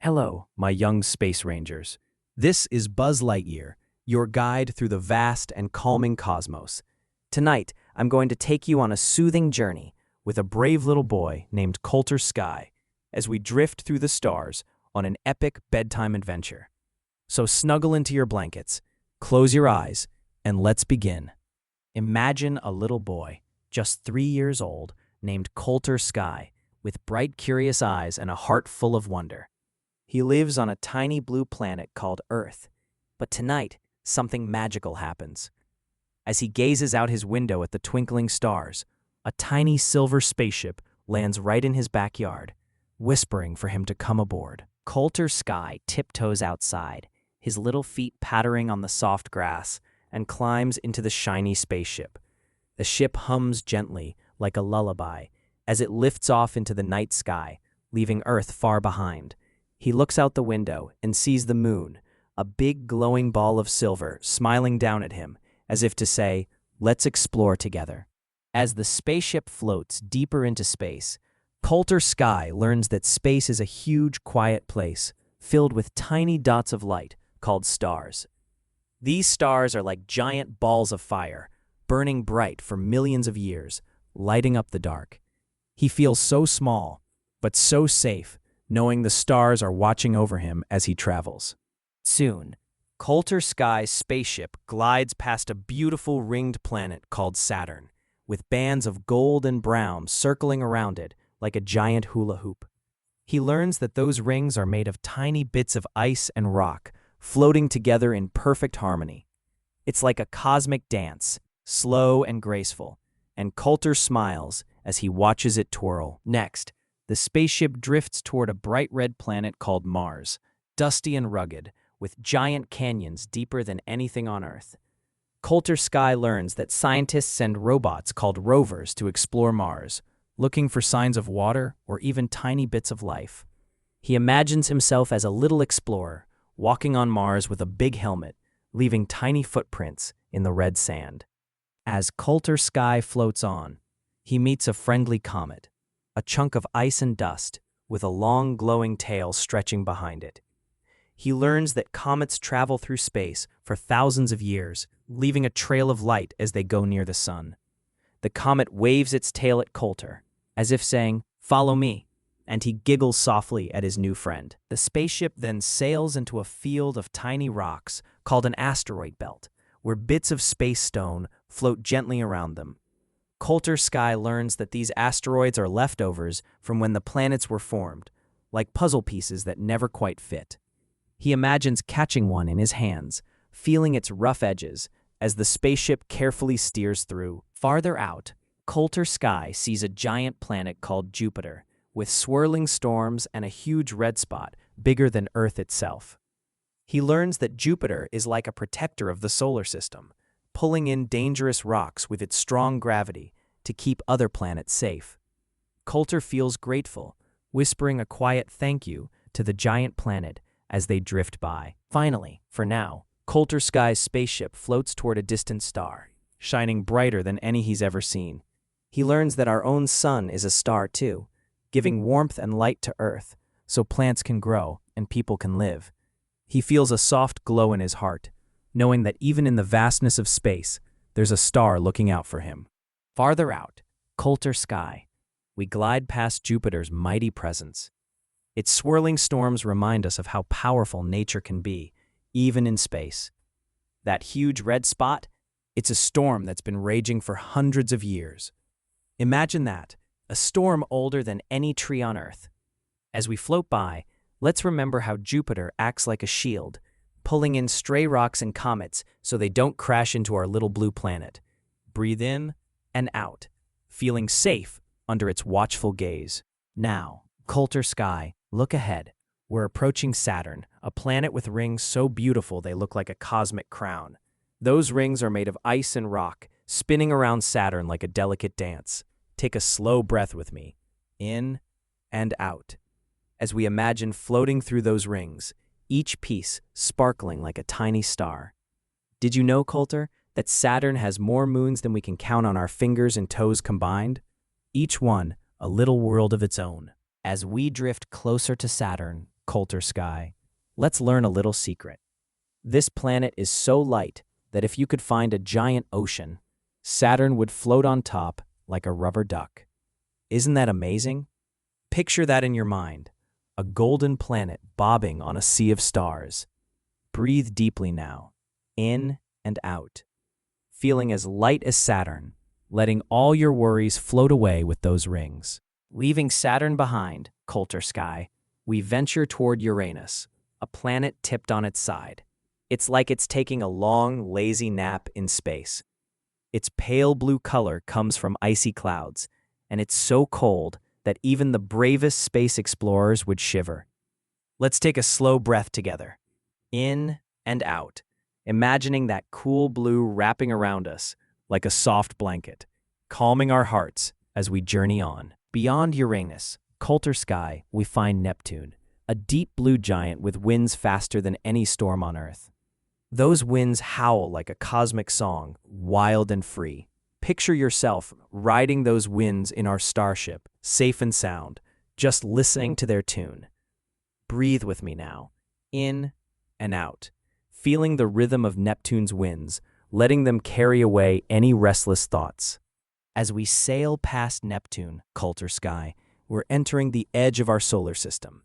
Hello, my young space rangers. This is Buzz Lightyear, your guide through the vast and calming cosmos. Tonight, I'm going to take you on a soothing journey with a brave little boy named Colter Sky as we drift through the stars on an epic bedtime adventure. So snuggle into your blankets, close your eyes, and let's begin. Imagine a little boy, just 3 years old, named Colter Sky, with bright, curious eyes and a heart full of wonder. He lives on a tiny blue planet called Earth, but tonight, something magical happens. As he gazes out his window at the twinkling stars, a tiny silver spaceship lands right in his backyard, whispering for him to come aboard. Colter Sky tiptoes outside, his little feet pattering on the soft grass, and climbs into the shiny spaceship. The ship hums gently, like a lullaby, as it lifts off into the night sky, leaving Earth far behind. He looks out the window and sees the moon, a big glowing ball of silver, smiling down at him, as if to say, "Let's explore together." As the spaceship floats deeper into space, Colter Sky learns that space is a huge, quiet place, filled with tiny dots of light called stars. These stars are like giant balls of fire, burning bright for millions of years, lighting up the dark. He feels so small, but so safe, knowing the stars are watching over him as he travels. Soon, Colter Sky's spaceship glides past a beautiful ringed planet called Saturn, with bands of gold and brown circling around it like a giant hula hoop. He learns that those rings are made of tiny bits of ice and rock, floating together in perfect harmony. It's like a cosmic dance, slow and graceful, and Colter smiles as he watches it twirl. Next, the spaceship drifts toward a bright red planet called Mars, dusty and rugged, with giant canyons deeper than anything on Earth. Colter Sky learns that scientists send robots called rovers to explore Mars, looking for signs of water or even tiny bits of life. He imagines himself as a little explorer, walking on Mars with a big helmet, leaving tiny footprints in the red sand. As Colter Sky floats on, he meets a friendly comet, a chunk of ice and dust with a long glowing tail stretching behind it. He learns that comets travel through space for thousands of years, leaving a trail of light as they go near the sun. The comet waves its tail at Colter, as if saying, "Follow me," and he giggles softly at his new friend. The spaceship then sails into a field of tiny rocks called an asteroid belt, where bits of space stone float gently around them. Colter Sky learns that these asteroids are leftovers from when the planets were formed, like puzzle pieces that never quite fit. He imagines catching one in his hands, feeling its rough edges as the spaceship carefully steers through. Farther out, Colter Sky sees a giant planet called Jupiter, with swirling storms and a huge red spot bigger than Earth itself. He learns that Jupiter is like a protector of the solar system, pulling in dangerous rocks with its strong gravity to keep other planets safe. Colter feels grateful, whispering a quiet thank you to the giant planet as they drift by. Finally, for now, Colter Sky's spaceship floats toward a distant star, shining brighter than any he's ever seen. He learns that our own sun is a star too, giving warmth and light to Earth so plants can grow and people can live. He feels a soft glow in his heart, knowing that even in the vastness of space, there's a star looking out for him. Farther out, Colter Sky, we glide past Jupiter's mighty presence. Its swirling storms remind us of how powerful nature can be, even in space. That huge red spot, it's a storm that's been raging for hundreds of years. Imagine that, a storm older than any tree on Earth. As we float by, let's remember how Jupiter acts like a shield, pulling in stray rocks and comets so they don't crash into our little blue planet. Breathe in and out, feeling safe under its watchful gaze. Now, Colter Sky, look ahead. We're approaching Saturn, a planet with rings so beautiful they look like a cosmic crown. Those rings are made of ice and rock, spinning around Saturn like a delicate dance. Take a slow breath with me, in and out, as we imagine floating through those rings, each piece sparkling like a tiny star. Did you know, Colter, that Saturn has more moons than we can count on our fingers and toes combined? Each one a little world of its own. As we drift closer to Saturn, Colter Sky. Let's learn a little secret. This planet is so light that if you could find a giant ocean, Saturn would float on top like a rubber duck. Isn't that amazing? Picture that in your mind, a golden planet bobbing on a sea of stars. Breathe deeply now, in and out, feeling as light as Saturn, letting all your worries float away with those rings. Leaving Saturn behind, Colter Sky, we venture toward Uranus, a planet tipped on its side. It's like it's taking a long, lazy nap in space. Its pale blue color comes from icy clouds, and it's so cold that even the bravest space explorers would shiver. Let's take a slow breath together. In and out, imagining that cool blue wrapping around us like a soft blanket, calming our hearts as we journey on. Beyond Uranus, Colter Sky, we find Neptune, a deep blue giant with winds faster than any storm on Earth. Those winds howl like a cosmic song, wild and free. Picture yourself riding those winds in our starship, safe and sound, just listening to their tune. Breathe with me now, in and out, feeling the rhythm of Neptune's winds, letting them carry away any restless thoughts. As we sail past Neptune, Colter Sky, we're entering the edge of our solar system.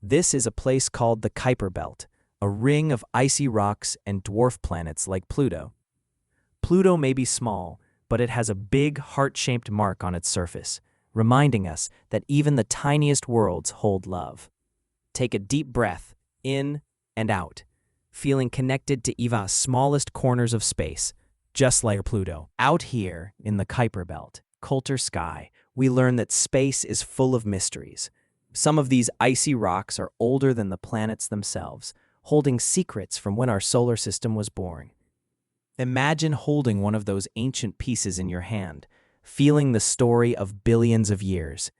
This is a place called the Kuiper Belt, a ring of icy rocks and dwarf planets like Pluto. Pluto may be small, but it has a big heart-shaped mark on its surface, reminding us that even the tiniest worlds hold love. Take a deep breath, in and out, feeling connected to even the smallest corners of space, just like Pluto. Out here in the Kuiper Belt, Colter Sky, we learn that space is full of mysteries. Some of these icy rocks are older than the planets themselves, holding secrets from when our solar system was born. Imagine holding one of those ancient pieces in your hand, feeling the story of billions of years.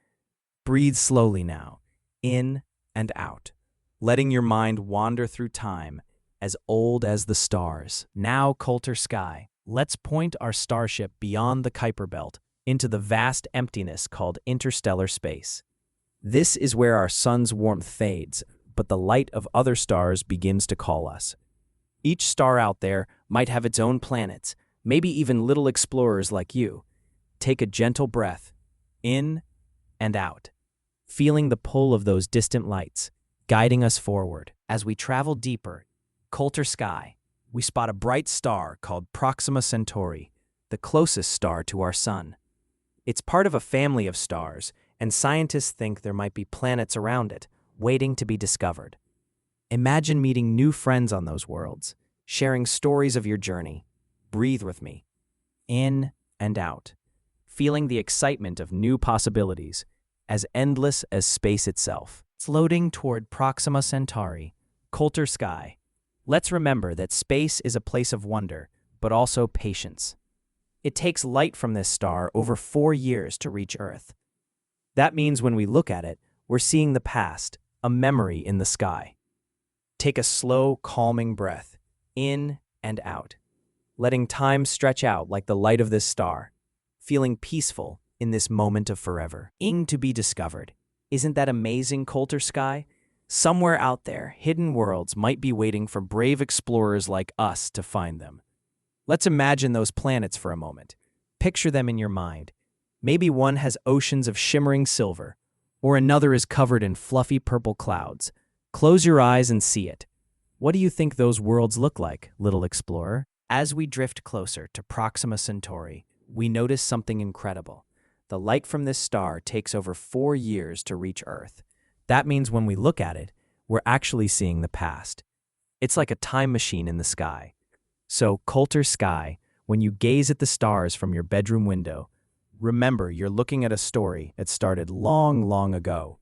Breathe slowly now, in and out, letting your mind wander through time, as old as the stars. Now, Colter Sky, let's point our starship beyond the Kuiper Belt into the vast emptiness called interstellar space. This is where our sun's warmth fades, but the light of other stars begins to call us. Each star out there might have its own planets, maybe even little explorers like you. Take a gentle breath, in and out, feeling the pull of those distant lights, guiding us forward. As we travel deeper, Colter Sky, we spot a bright star called Proxima Centauri, the closest star to our sun. It's part of a family of stars, and scientists think there might be planets around it, waiting to be discovered. Imagine meeting new friends on those worlds, sharing stories of your journey. Breathe with me, in and out, feeling the excitement of new possibilities, as endless as space itself. Floating toward Proxima Centauri, Colter Sky, let's remember that space is a place of wonder, but also patience. It takes light from this star over 4 years to reach Earth. That means when we look at it, we're seeing the past, a memory in the sky. Take a slow, calming breath, in and out, letting time stretch out like the light of this star, feeling peaceful in this moment of forever. To be discovered. Isn't that amazing, Colter Sky? Somewhere out there, hidden worlds might be waiting for brave explorers like us to find them. Let's imagine those planets for a moment. Picture them in your mind. Maybe one has oceans of shimmering silver, or another is covered in fluffy purple clouds. Close your eyes and see it. What do you think those worlds look like, little explorer? As we drift closer to Proxima Centauri, we notice something incredible. The light from this star takes over 4 years to reach Earth. That means when we look at it, we're actually seeing the past. It's like a time machine in the sky. So, Colter Sky, when you gaze at the stars from your bedroom window, remember you're looking at a story that started long, long ago.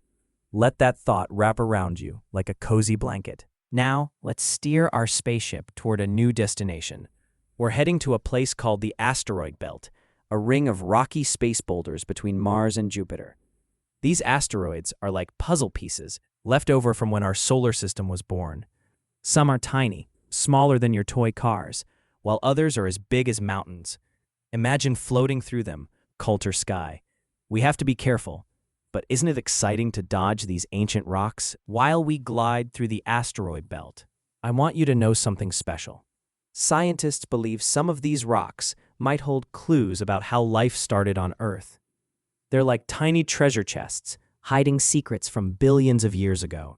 Let that thought wrap around you like a cozy blanket. Now, let's steer our spaceship toward a new destination. We're heading to a place called the asteroid belt, a ring of rocky space boulders between Mars and Jupiter. These asteroids are like puzzle pieces left over from when our solar system was born. Some are tiny, smaller than your toy cars, while others are as big as mountains. Imagine floating through them, Colter Sky. We have to be careful. But isn't it exciting to dodge these ancient rocks while we glide through the asteroid belt? I want you to know something special. Scientists believe some of these rocks might hold clues about how life started on Earth. They're like tiny treasure chests, hiding secrets from billions of years ago.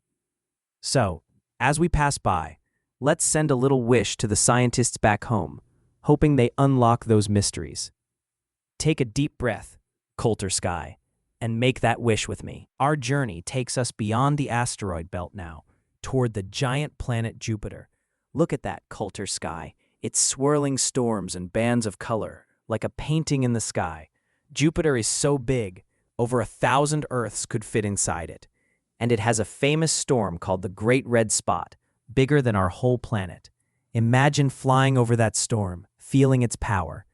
So, as we pass by, let's send a little wish to the scientists back home, hoping they unlock those mysteries. Take a deep breath, Colter Sky, and make that wish with me. Our journey takes us beyond the asteroid belt now, toward the giant planet Jupiter. Look at that, Colter Sky. It's swirling storms and bands of color, like a painting in the sky. Jupiter is so big, over 1,000 Earths could fit inside it. And it has a famous storm called the Great Red Spot, bigger than our whole planet. Imagine flying over that storm, feeling its power.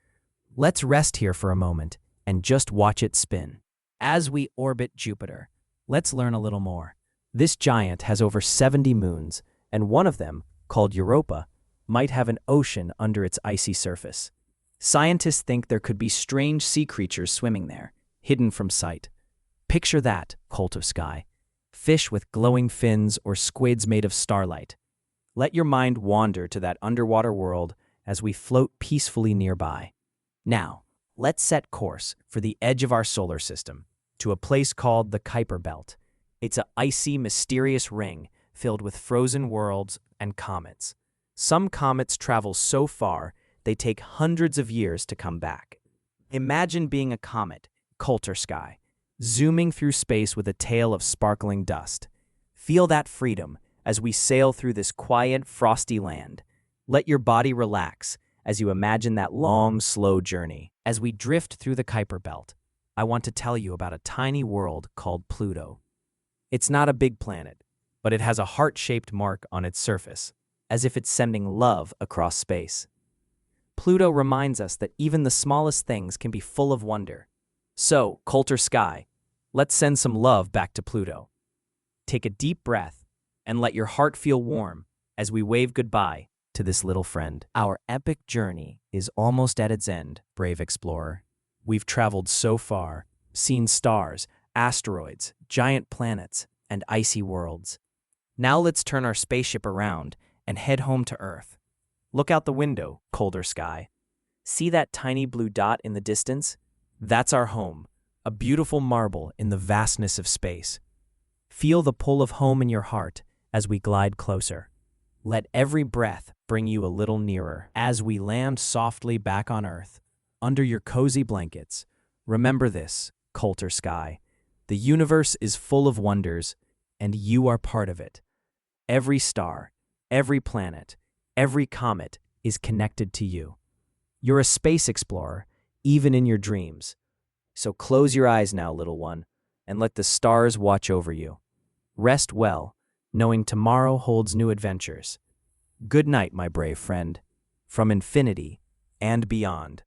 Let's rest here for a moment and just watch it spin. As we orbit Jupiter, let's learn a little more. This giant has over 70 moons, and one of them, called Europa, might have an ocean under its icy surface. Scientists think there could be strange sea creatures swimming there, hidden from sight. Picture that, Colter Sky. Fish with glowing fins or squids made of starlight. Let your mind wander to that underwater world as we float peacefully nearby. Now, let's set course for the edge of our solar system, to a place called the Kuiper Belt. It's an icy, mysterious ring filled with frozen worlds and comets. Some comets travel so far, they take hundreds of years to come back. Imagine being a comet, Colter Sky, zooming through space with a tail of sparkling dust. Feel that freedom as we sail through this quiet, frosty land. Let your body relax as you imagine that long, slow journey. As we drift through the Kuiper Belt, I want to tell you about a tiny world called Pluto. It's not a big planet, but it has a heart-shaped mark on its surface, as if it's sending love across space. Pluto reminds us that even the smallest things can be full of wonder. So, Colter Sky, let's send some love back to Pluto. Take a deep breath and let your heart feel warm as we wave goodbye to this little friend. Our epic journey is almost at its end, brave explorer. We've traveled so far, seen stars, asteroids, giant planets, and icy worlds. Now let's turn our spaceship around and head home to Earth. Look out the window, Colter Sky. See that tiny blue dot in the distance? That's our home, a beautiful marble in the vastness of space. Feel the pull of home in your heart as we glide closer. Let every breath bring you a little nearer. As we land softly back on Earth, under your cozy blankets, remember this, Colter Sky. The universe is full of wonders, and you are part of it. Every star, every planet, every comet is connected to you. You're a space explorer, even in your dreams. So close your eyes now, little one, and let the stars watch over you. Rest well, knowing tomorrow holds new adventures. Good night, my brave friend, from infinity and beyond.